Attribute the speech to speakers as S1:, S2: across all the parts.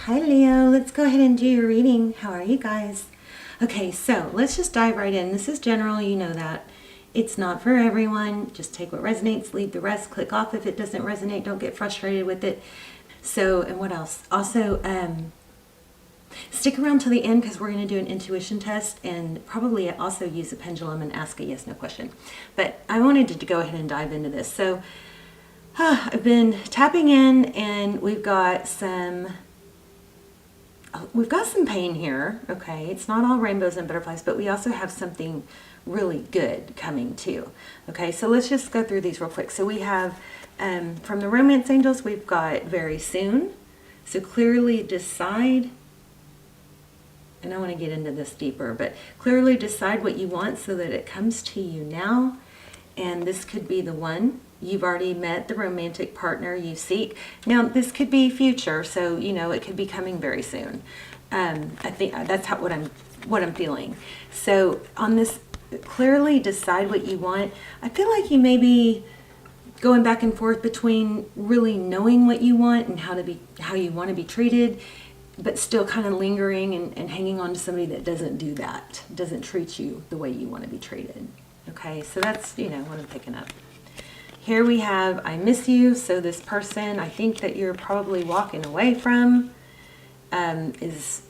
S1: Hi Leo, let's go ahead and do your reading. How are you guys? Okay, so let's just dive right in. This is general, you know that. It's not for everyone. Just take what resonates, leave the rest, click off if it doesn't resonate, don't get frustrated with it. So, and what else? Also, stick around till the end because we're going to do an intuition test and probably also use a pendulum and ask a yes/no question. But I wanted to go ahead and dive into this. So, I've been tapping in and we've got some pain here. Okay, it's not all rainbows and butterflies, but we also have something really good coming too. Okay, so let's just go through these real quick. So we have from the romance angels, we've got very soon. So clearly decide, and I want to get into this deeper, but clearly decide what you want so that it comes to you now. And this could be the one. You've already met the romantic partner you seek. Now, this could be future, so you know it could be coming very soon. I think that's what I'm feeling. So on this, clearly decide what you want. I feel like you may be going back and forth between really knowing what you want and how you want to be treated, but still kind of lingering and hanging on to somebody that doesn't do that, doesn't treat you the way you want to be treated. Okay, so that's what I'm picking up. Here we have, I miss you. So this person, I think that you're probably walking away from, is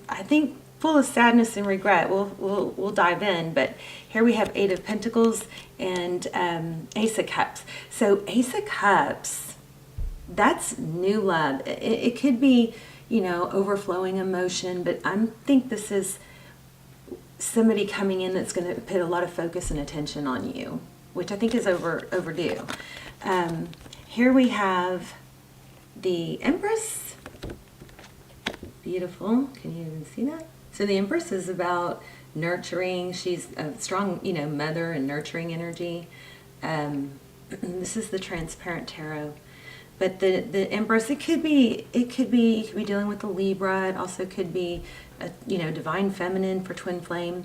S1: I think full of sadness and regret. We'll dive in, but here we have 8 of Pentacles and Ace of Cups. So Ace of Cups, that's new love. It could be, overflowing emotion, but I think this is somebody coming in that's going to put a lot of focus and attention on you, which I think is overdue. Here we have the Empress. Beautiful. Can you even see that? So the Empress is about nurturing. She's a strong, mother and nurturing energy. This is the Transparent Tarot. But the Empress, it could be you could be dealing with the Libra. It also could be a, Divine Feminine for Twin Flame.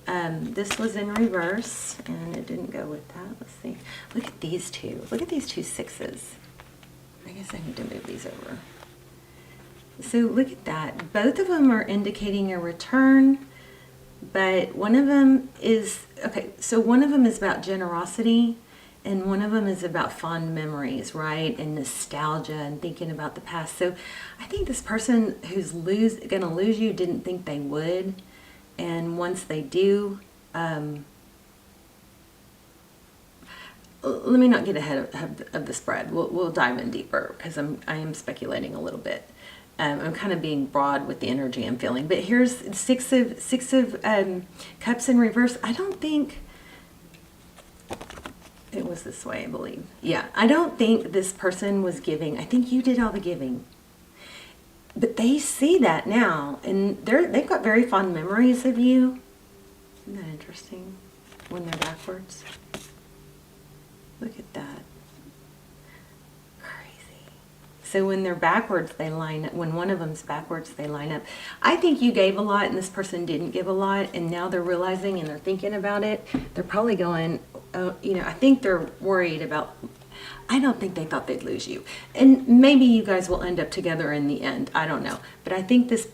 S1: This was in reverse, and it didn't go with that. Let's see. Look at these two. Look at these 2 6s. I guess I need to move these over. So look at that. Both of them are indicating a return, but one of them is, okay, so one of them is about generosity, and one of them is about fond memories, right? And nostalgia and thinking about the past. So I think this person who's going to lose you didn't think they would. And once they do, let me not get ahead of the spread. We'll dive in deeper because I am speculating a little bit. I'm kind of being broad with the energy I'm feeling. But here's six of Cups in reverse. I don't think it was this way, I believe. Yeah, I don't think this person was giving. I think you did all the giving. But they see that now, and they've got very fond memories of you. Isn't that interesting? When they're backwards. Look at that. Crazy. So when they're backwards, they line up. When one of them's backwards, they line up. I think you gave a lot, and this person didn't give a lot, and now they're realizing and they're thinking about it. They're probably going, I think they're worried about. I don't think they thought they'd lose you. And maybe you guys will end up together in the end. I don't know. But I think this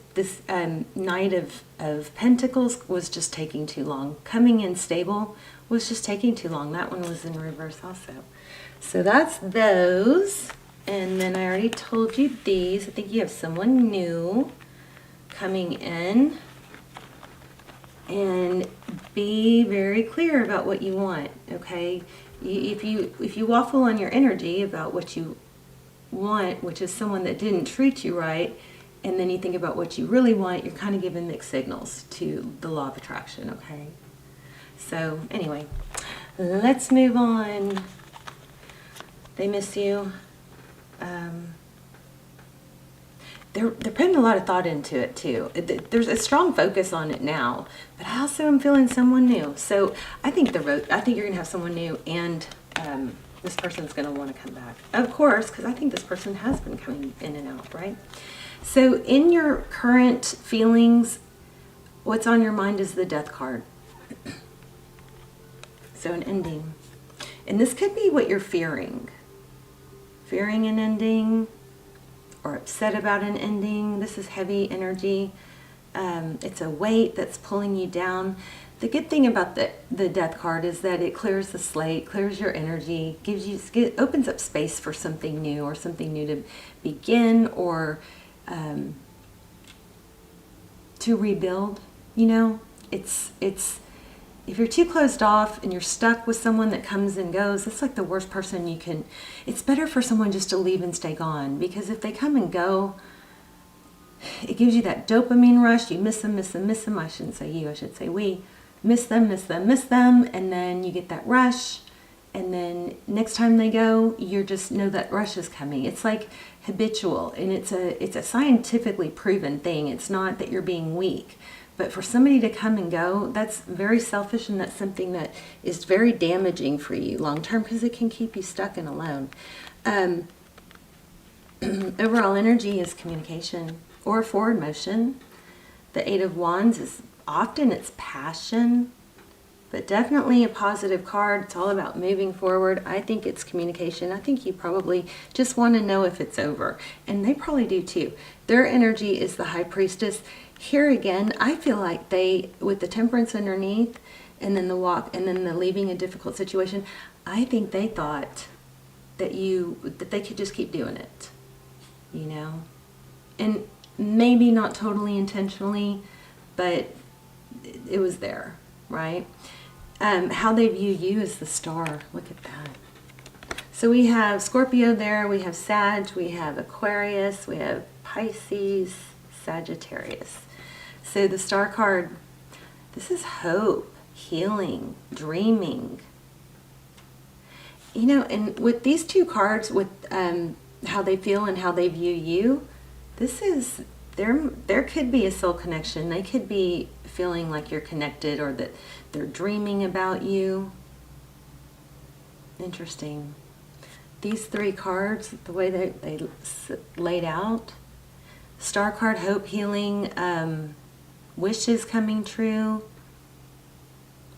S1: Knight of Pentacles was just taking too long. Coming in stable was just taking too long. That one was in reverse also. So that's those. And then I already told you these. I think you have someone new coming in. And be very clear about what you want, okay? If you waffle on your energy about what you want, which is someone that didn't treat you right, and then you think about what you really want, you're kind of giving mixed signals to the law of attraction, okay? So anyway, let's move on. They miss you. They're putting a lot of thought into it too. There's a strong focus on it now, but I also am feeling someone new. So I think you're gonna have someone new, and this person's gonna want to come back, of course, because I think this person has been coming in and out, right? So in your current feelings, what's on your mind is the Death card. So an ending, and this could be what you're fearing an ending. or upset about an ending. This is heavy energy. It's a weight that's pulling you down. The good thing about the Death card is that it clears the slate, clears your energy, opens up space for something new, or something new to begin, or to rebuild. You know, it's if you're too closed off and you're stuck with someone that comes and goes, it's like the worst person you can. It's better for someone just to leave and stay gone, because if they come and go, it gives you that dopamine rush. You miss them, miss them, miss them. I shouldn't say you, I should say we. Miss them, miss them, miss them, and then you get that rush, and then next time they go, you just know that rush is coming. It's like habitual, and it's a scientifically proven thing. It's not that you're being weak, but for somebody to come and go, that's very selfish, and that's something that is very damaging for you long term, because it can keep you stuck and alone. Overall energy is communication or forward motion. The Eight of Wands is often it's passion, but definitely a positive card. It's all about moving forward. I think it's communication. I think you probably just want to know if it's over, and they probably do too. Their energy is the High Priestess. Here again, I feel like they, with the Temperance underneath, and then the walk, and then the leaving a difficult situation, I think they thought that they could just keep doing it, you know, and maybe not totally intentionally, but it was there, right? How they view you is the Star. Look at that. So we have Scorpio there, we have Sag, we have Aquarius, we have Pisces, Sagittarius. So the Star card, this is hope, healing, dreaming. You know, and with these two cards, with how they feel and how they view you, this is, there could be a soul connection. They could be feeling like you're connected, or that they're dreaming about you. Interesting. These three cards, the way they laid out, Star card, hope, healing, wishes coming true.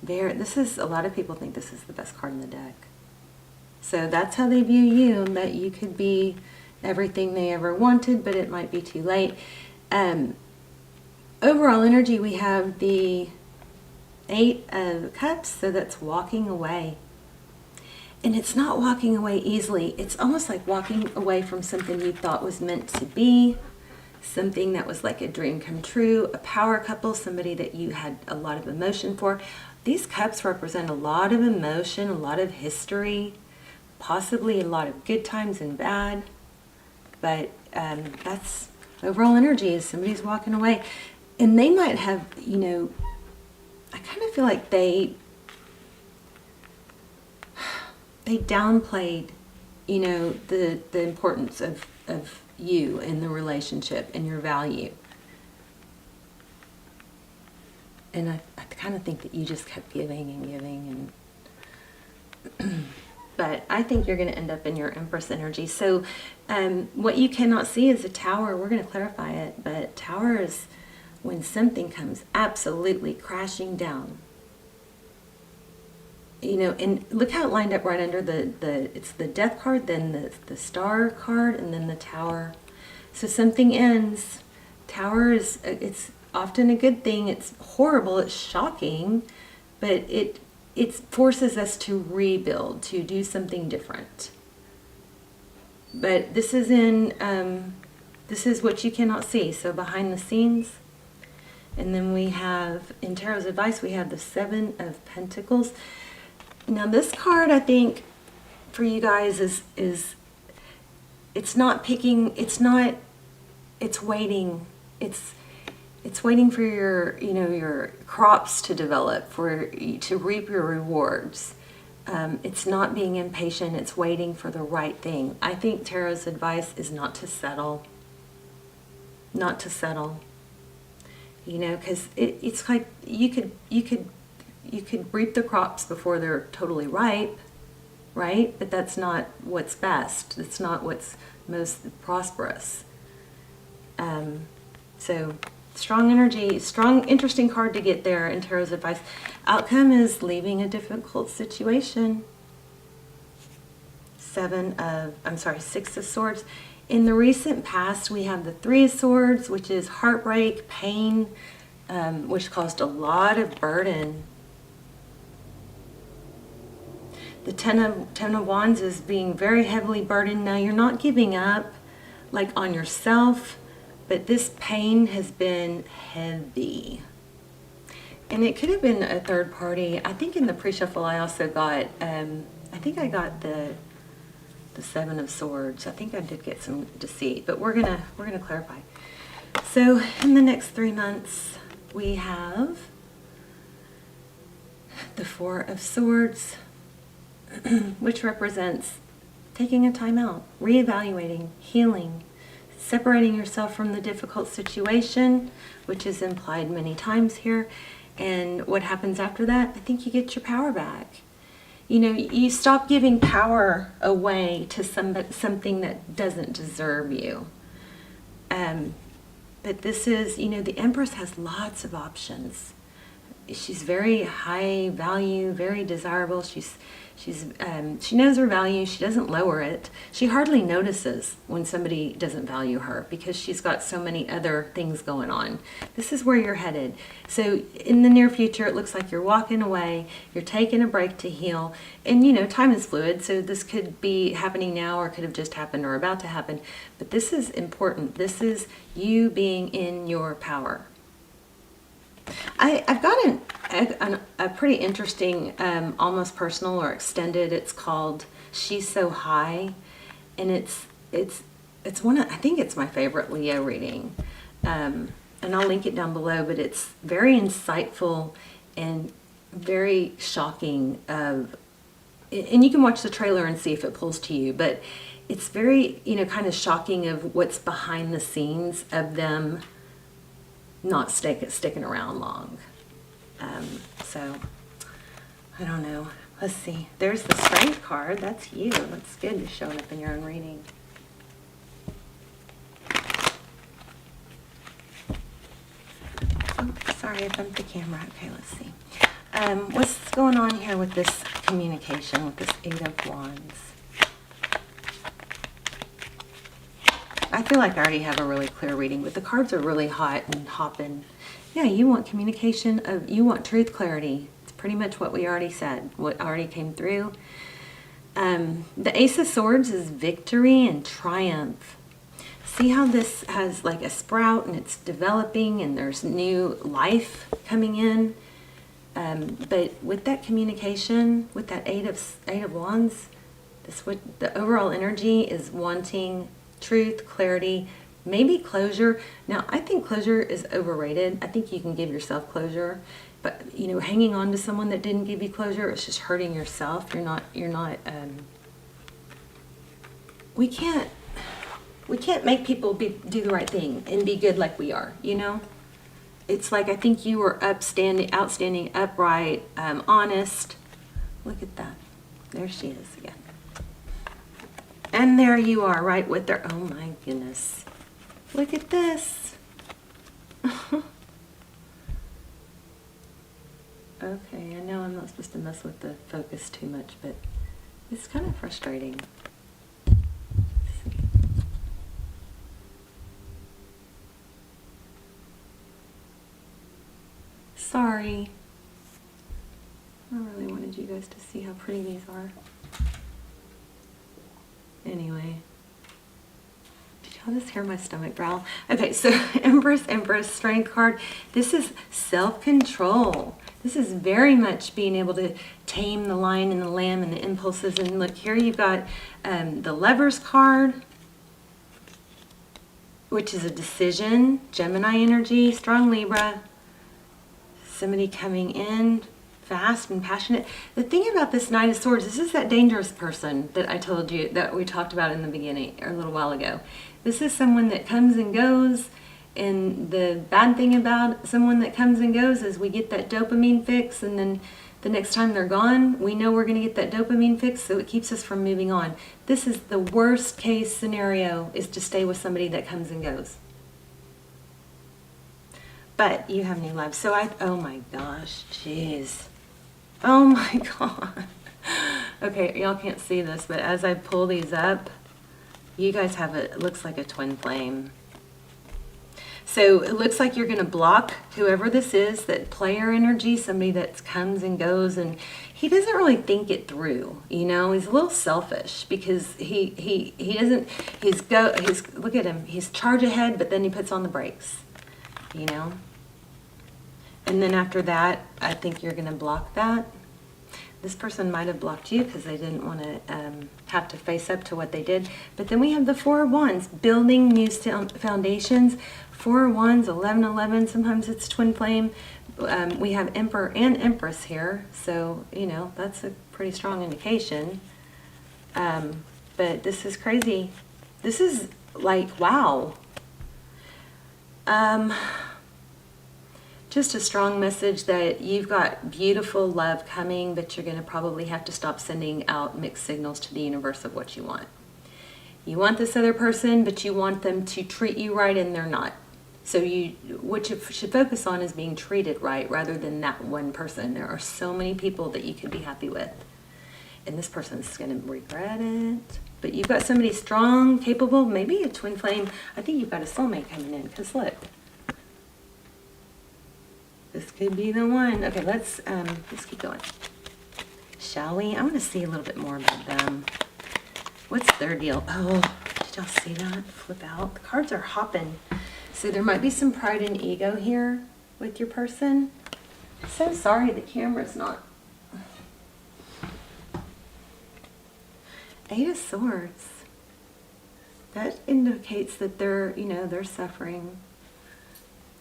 S1: This is, a lot of people think this is the best card in the deck. So that's how they view you, and that you could be everything they ever wanted, but it might be too late. Overall energy, we have the Eight of Cups, so that's walking away. And it's not walking away easily. It's almost like walking away from something you thought was meant to be, something that was like a dream come true, a power couple, somebody that you had a lot of emotion for. These cups represent a lot of emotion, a lot of history, possibly a lot of good times and bad. But that's overall energy, is somebody's walking away. And they might have, you know, I kind of feel like they downplayed, you know, the importance of you in the relationship and your value. And I kind of think that you just kept giving and giving, and but I think you're going to end up in your Empress energy. So what you cannot see is a Tower. We're going to clarify it, but Tower is when something comes absolutely crashing down. You know, and look how it lined up right under it's the Death card, then the Star card, and then the Tower. So something ends. Tower is, it's often a good thing. It's horrible, it's shocking, but it forces us to rebuild, to do something different. But this is this is what you cannot see, so behind the scenes. And then we have, in Tarot's advice, we have the Seven of Pentacles. Now this card, I think, for you guys is it's not picking, it's waiting. It's waiting for your, you know, your crops to develop, for you to reap your rewards. It's not being impatient, it's waiting for the right thing. I think Tarot's advice is not to settle. Not to settle. You know, because it's like you could reap the crops before they're totally ripe, right? But that's not what's best. That's not what's most prosperous. So strong energy, strong, interesting card to get there in Tarot's advice. Outcome is leaving a difficult situation. Six of Swords. In the recent past, we have the Three of Swords, which is heartbreak, pain, which caused a lot of burden. The Ten of Wands is being very heavily burdened. Now, you're not giving up like on yourself, but this pain has been heavy. And it could have been a third party. I think in the pre-shuffle I also got, I think I got the Seven of Swords. I think I did get some deceit, but we're gonna clarify. So in the next 3 months, we have the Four of Swords, which represents taking a time out, reevaluating, healing, separating yourself from the difficult situation, which is implied many times here. And what happens after that? I think you get your power back. You know, you stop giving power away to something that doesn't deserve you. But this is, you know, the Empress has lots of options. She's very high value, very desirable. She knows her value. She doesn't lower it. She hardly notices when somebody doesn't value her because she's got so many other things going on. This is where you're headed. So in the near future, it looks like you're walking away. You're taking a break to heal. And, you know, time is fluid. So this could be happening now or could have just happened or about to happen. But this is important. This is you being in your power. I've got a pretty interesting, almost personal or extended. It's called She's So High, and it's one of, I think it's my favorite Leo reading, and I'll link it down below. But it's very insightful and very shocking. And you can watch the trailer and see if it pulls to you. But it's very, you know, kind of shocking of what's behind the scenes of them not sticking around long. So I don't know. Let's see. There's the Strength card. That's you. That's good to showing up in your own reading. Oh, sorry, I bumped the camera. Okay, let's see. What's going on here with this communication, with this Eight of Wands? I feel like I already have a really clear reading, but the cards are really hot and hopping. Yeah, you want communication, you want truth, clarity. It's pretty much what we already said, what already came through. The Ace of Swords is victory and triumph. See how this has like a sprout and it's developing and there's new life coming in. But with that communication, with that Eight of Wands, the overall energy is wanting truth, clarity, maybe closure. Now, I think closure is overrated. I think you can give yourself closure, but you know, hanging on to someone that didn't give you closure, it's just hurting yourself. You're not. We can't make people do the right thing and be good like we are. You know, it's like I think you were outstanding, upright, honest. Look at that. There she is again. And there you are, right with her. Oh my goodness. Look at this. Okay, I know I'm not supposed to mess with the focus too much, but it's kind of frustrating. Let's see. Sorry. I really wanted you guys to see how pretty these are. Anyway, did y'all just hear my stomach growl? Okay, so Empress, Strength card. This is self-control. This is very much being able to tame the lion and the lamb and the impulses. And look, here you've got the Lovers card, which is a decision, Gemini energy, strong Libra, somebody coming in, fast and passionate. The thing about this Knight of Swords, this is that dangerous person that I told you that we talked about in the beginning or a little while ago. This is someone that comes and goes, and the bad thing about someone that comes and goes is we get that dopamine fix, and then the next time they're gone, we know we're going to get that dopamine fix, so it keeps us from moving on. This is the worst case scenario, is to stay with somebody that comes and goes. But you have new love. So oh my gosh, jeez. Oh my God. Okay, y'all can't see this, but as I pull these up, You guys have it looks like a twin flame. So it looks like you're going to block whoever this is, that player energy, somebody that comes and goes, and he doesn't really think it through. You know, he's a little selfish because he doesn't. Look at him. He's charge ahead, but then he puts on the brakes. You know. And then after that, I think you're going to block that. This person might have blocked you because they didn't want to have to face up to what they did. But then we have the Four of Wands, building new foundations. Four of Wands, 1111, sometimes it's twin flame. We have Emperor and Empress here, so, you know, that's a pretty strong indication. But this is crazy. This is like, wow. Just a strong message that you've got beautiful love coming, but you're going to probably have to stop sending out mixed signals to the universe of what you want. You want this other person, but you want them to treat you right, and they're not. So what you should focus on is being treated right rather than that one person. There are so many people that you could be happy with, and this person's going to regret it. But you've got somebody strong, capable, maybe a twin flame. I think you've got a soulmate coming in, because look. This could be the one. Okay, let's keep going. Shall we? I want to see a little bit more about them. What's their deal? Oh, did y'all see that? Flip out. The cards are hopping. So there might be some pride and ego here with your person. So sorry the camera's not. Eight of Swords. That indicates that they're, you know, they're suffering.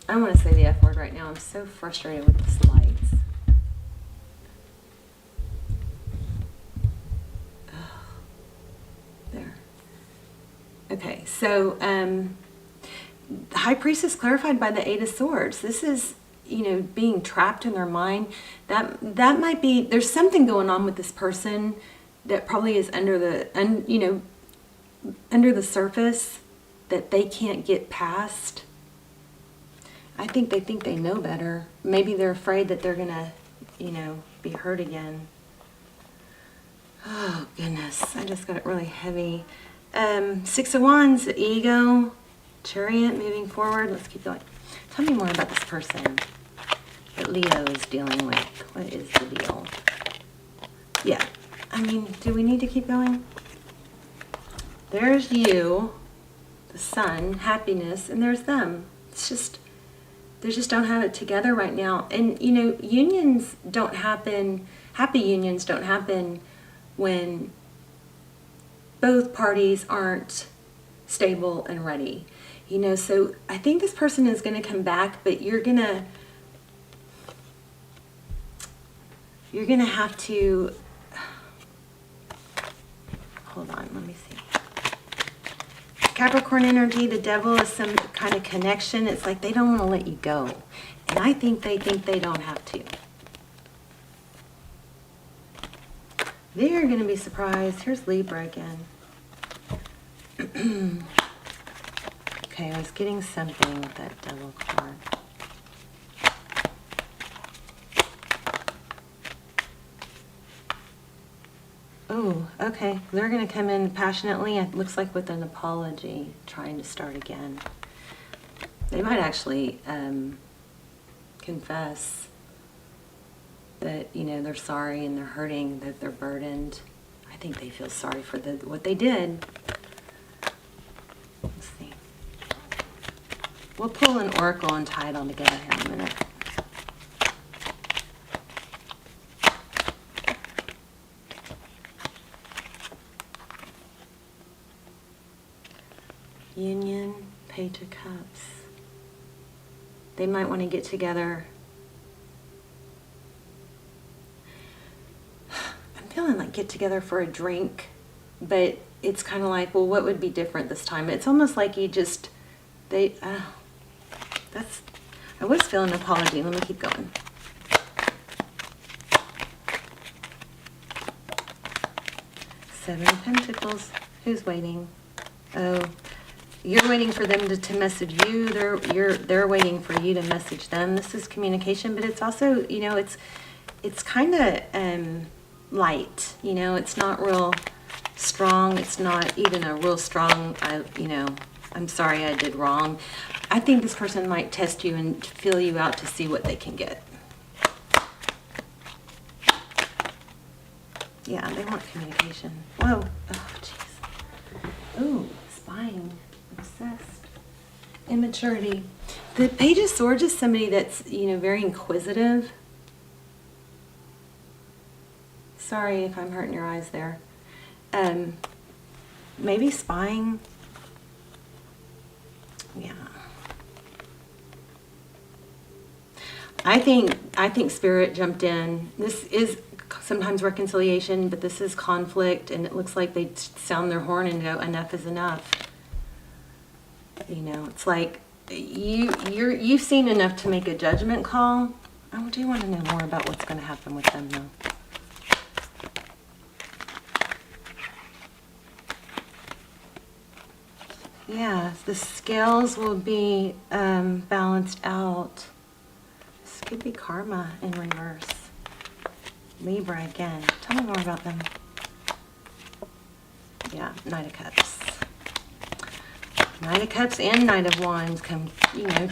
S1: I don't want to say the F word right now. I'm so frustrated with this lights. Oh, there. Okay, so the High Priestess clarified by the Eight of Swords. This is, you know, being trapped in their mind. That might be, there's something going on with this person that probably is under the surface that they can't get past. I think they know better. Maybe they're afraid that they're gonna, you know, be hurt again. Oh goodness, I just got it really heavy. Six of Wands, ego, Chariot, moving forward. Let's keep going. Tell me more about this person that Leo is dealing with. What is the deal? Yeah, I mean, do we need to keep going? There's you, the sun, happiness, and there's them. It's just, they just don't have it together right now. And, you know, unions don't happen, happy unions don't happen when both parties aren't stable and ready. You know, so I think this person is going to come back, but you're going to have to, hold on, let me see. Capricorn energy, the devil is some kind of connection. It's like they don't want to let you go. And I think they don't have to. They're going to be surprised. Here's Libra again. Okay, I was getting something with that devil card. Oh, okay. They're going to come in passionately, it looks like with an apology, trying to start again. They might actually confess that, you know, they're sorry and they're hurting, that they're burdened. I think they feel sorry for what they did. Let's see. We'll pull an oracle and tie it all together here in a minute. Union, Page of Cups. They might want to get together. I'm feeling like get together for a drink, but it's kind of like, well, what would be different this time? It's almost like you just, I was feeling an apology. Let me keep going. Seven of Pentacles. Who's waiting? Oh, you're waiting for them to message you. They're waiting for you to message them. This is communication, but it's also, you know, it's kind of light. You know, it's not real strong. It's not even a real strong, I'm sorry I did wrong. I think this person might test you and feel you out to see what they can get. Yeah, they want communication. Whoa. Oh, jeez. Ooh, spying. Obsessed. Immaturity. The Page of Swords is somebody that's, very inquisitive. Sorry if I'm hurting your eyes there. Maybe spying. Yeah. I think Spirit jumped in. This is sometimes reconciliation, but this is conflict, and it looks like they sound their horn and go, enough is enough. It's like you've seen enough to make a judgment call. I do want to know more about what's going to happen with them, though. Yeah, the scales will be balanced out. This could be karma in reverse. Libra again. Tell me more about them. Yeah, Knight of Cups. Knight of Cups and Knight of Wands come,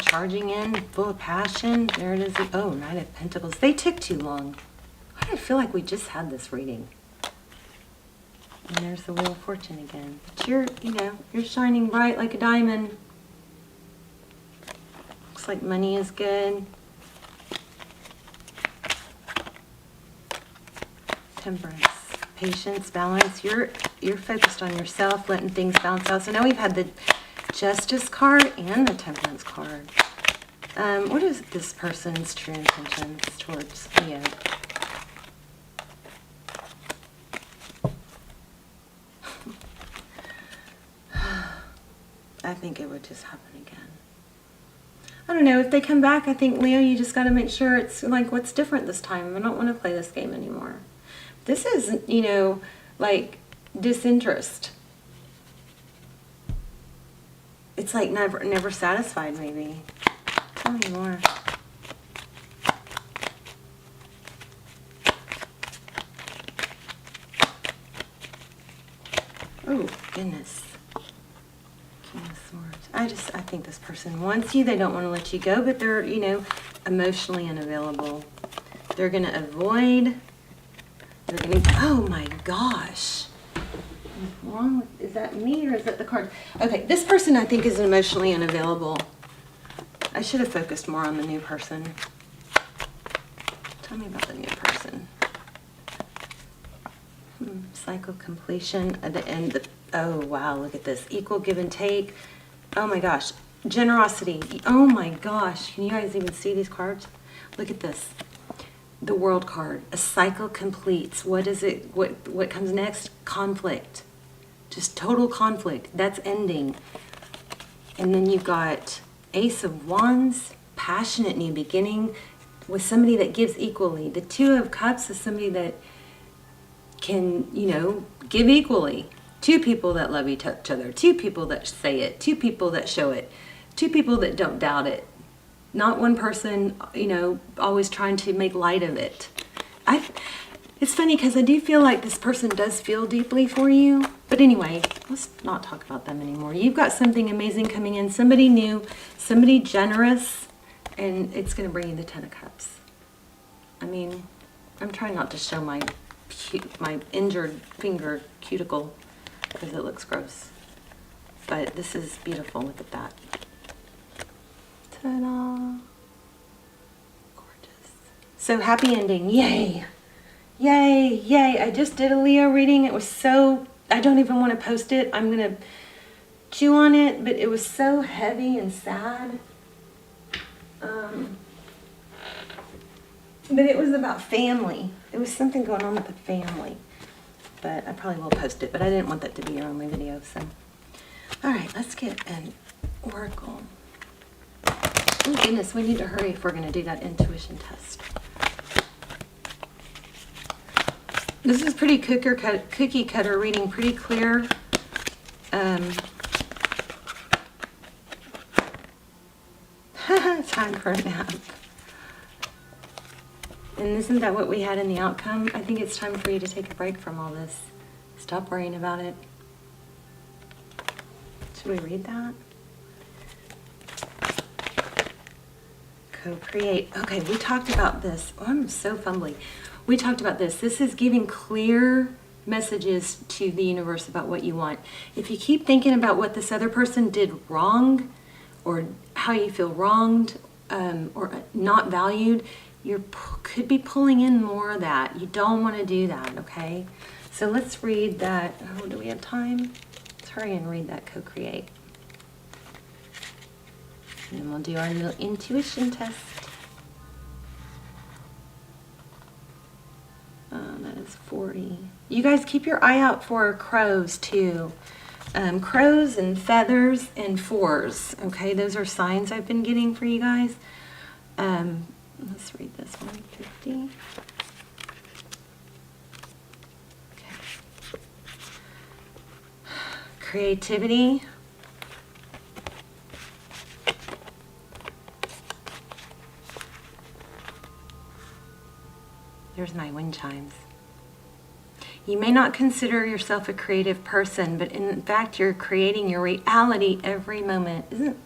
S1: charging in, full of passion. There it is. Oh, Knight of Pentacles. They took too long. Why do I feel like we just had this reading? And there's the Wheel of Fortune again. But you're shining bright like a diamond. Looks like money is good. Temperance, patience, balance. You're focused on yourself, letting things bounce out. So now we've had the Justice card and the Temperance card. What is this person's true intentions towards Leo? I think it would just happen again. I don't know. If they come back, I think, Leo, you just got to make sure it's like, what's different this time? I don't want to play this game anymore. This is, like disinterest. It's like never satisfied, maybe. Tell me more. Oh, goodness. King of Swords. I think this person wants you. They don't want to let you go, but they're, emotionally unavailable. They're going to avoid. They're going to, oh my gosh. What's wrong with, is that me or is that the card? Okay, this person I think is emotionally unavailable. I should have focused more on the new person. Tell me about the new person. Cycle completion at the end. Oh wow, look at this. Equal give and take. Oh my gosh. Generosity. Oh my gosh. Can you guys even see these cards? Look at this. The World card. A cycle completes. What is it? What comes next? Conflict. Just total conflict. That's ending. And then you've got Ace of Wands. Passionate new beginning with somebody that gives equally. The Two of Cups is somebody that can, give equally. Two people that love each other. Two people that say it. Two people that show it. Two people that don't doubt it. Not one person, always trying to make light of it. It's funny because I do feel like this person does feel deeply for you. But anyway, let's not talk about them anymore. You've got something amazing coming in. Somebody new, somebody generous, and it's going to bring you the Ten of Cups. I mean, I'm trying not to show my injured finger cuticle because it looks gross. But this is beautiful. Look at that. Ta-da! Gorgeous. So happy ending. Yay! Yay! Yay! I just did a Leo reading. It was so... I don't even want to post it. I'm going to chew on it, but it was so heavy and sad. But it was about family. It was something going on with the family. But I probably will post it, but I didn't want that to be your only video, so... Alright, let's get an oracle. Oh goodness, we need to hurry if we're going to do that intuition test. This is pretty cookie cutter reading, pretty clear. Time for a nap. And isn't that what we had in the outcome? I think it's time for you to take a break from all this Stop worrying about it. Should we read that? Co-create. Okay, we talked about this. Oh, I'm so fumbly. We talked about this. This is giving clear messages to the universe about what you want. If you keep thinking about what this other person did wrong, or how you feel wronged, or not valued, you could be pulling in more of that. You don't want to do that, okay? So let's read that. Oh, do we have time? Let's hurry and read that co-create. And then we'll do our little intuition test. That is 40. You guys keep your eye out for crows too. Crows and feathers and fours. Okay, those are signs I've been getting for you guys. Let's read this one. 50. Okay. Creativity. There's my wind chimes. You may not consider yourself a creative person, but in fact, you're creating your reality every moment.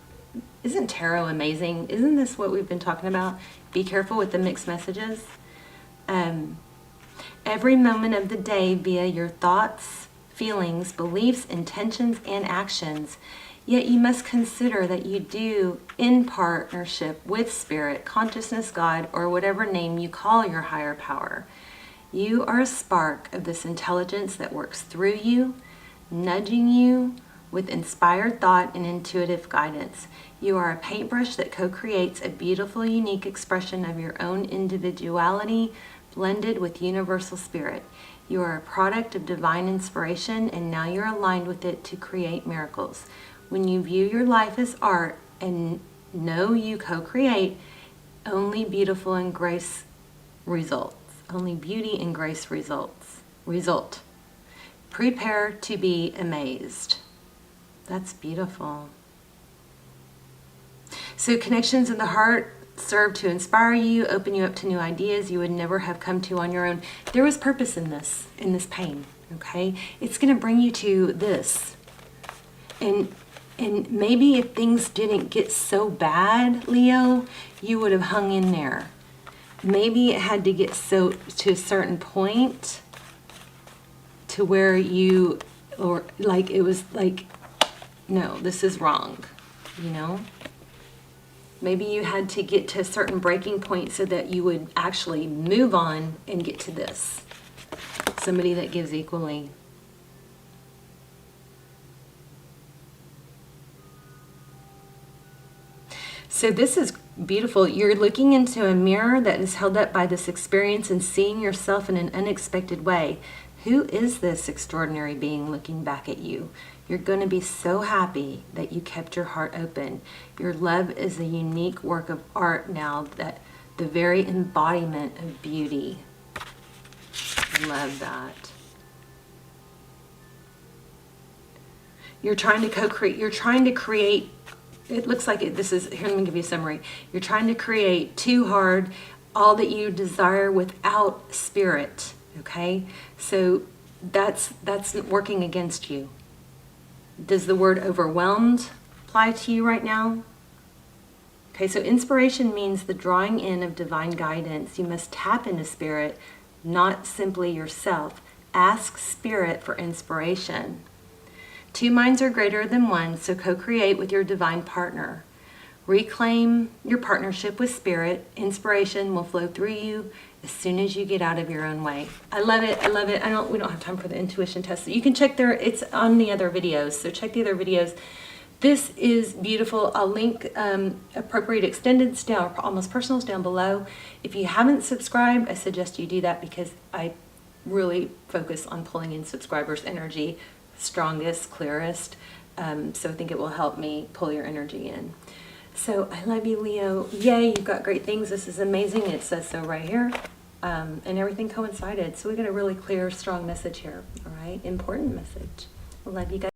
S1: Isn't tarot amazing? Isn't this what we've been talking about? Be careful with the mixed messages. Every moment of the day via your thoughts, feelings, beliefs, intentions, and actions. Yet you must consider that you do in partnership with Spirit, Consciousness, God, or whatever name you call your higher power. You are a spark of this intelligence that works through you, nudging you with inspired thought and intuitive guidance. You are a paintbrush that co-creates a beautiful, unique expression of your own individuality blended with universal spirit. You are a product of divine inspiration, and now you're aligned with it to create miracles. When you view your life as art and know you co-create, only beautiful and grace results. Only beauty and grace result. Prepare to be amazed. That's beautiful. So connections in the heart serve to inspire you, open you up to new ideas you would never have come to on your own. There was purpose in this pain, okay? It's going to bring you to this. And maybe if things didn't get so bad, Leo, you would have hung in there. Maybe it had to get to a certain point to where you, or like it was like, no, this is wrong, you know? Maybe you had to get to a certain breaking point so that you would actually move on and get to this. Somebody that gives equally. So this is beautiful. You're looking into a mirror that is held up by this experience and seeing yourself in an unexpected way. Who is this extraordinary being looking back at you? You're going to be so happy that you kept your heart open. Your love is a unique work of art now, that the very embodiment of beauty. Love that. You're trying to co-create. You're trying to create. It looks like this is, here, let me give you a summary. You're trying to create too hard all that you desire without spirit, okay? So that's working against you. Does the word overwhelmed apply to you right now? Okay, so inspiration means the drawing in of divine guidance. You must tap into spirit, not simply yourself. Ask spirit for inspiration. Two minds are greater than one, so co-create with your divine partner. Reclaim your partnership with spirit. Inspiration will flow through you as soon as you get out of your own way. I love it. I love it. We don't have time for the intuition test. You can check it's on the other videos, so check the other videos. This is beautiful. I'll link appropriate extendeds down, almost personals down below. If you haven't subscribed, I suggest you do that because I really focus on pulling in subscribers' energy strongest, clearest. So I think it will help me pull your energy in. So I love you, Leo. Yay, you've got great things. This is amazing. It says so right here. And everything coincided. So we got a really clear, strong message here. All right, important message. I love you guys.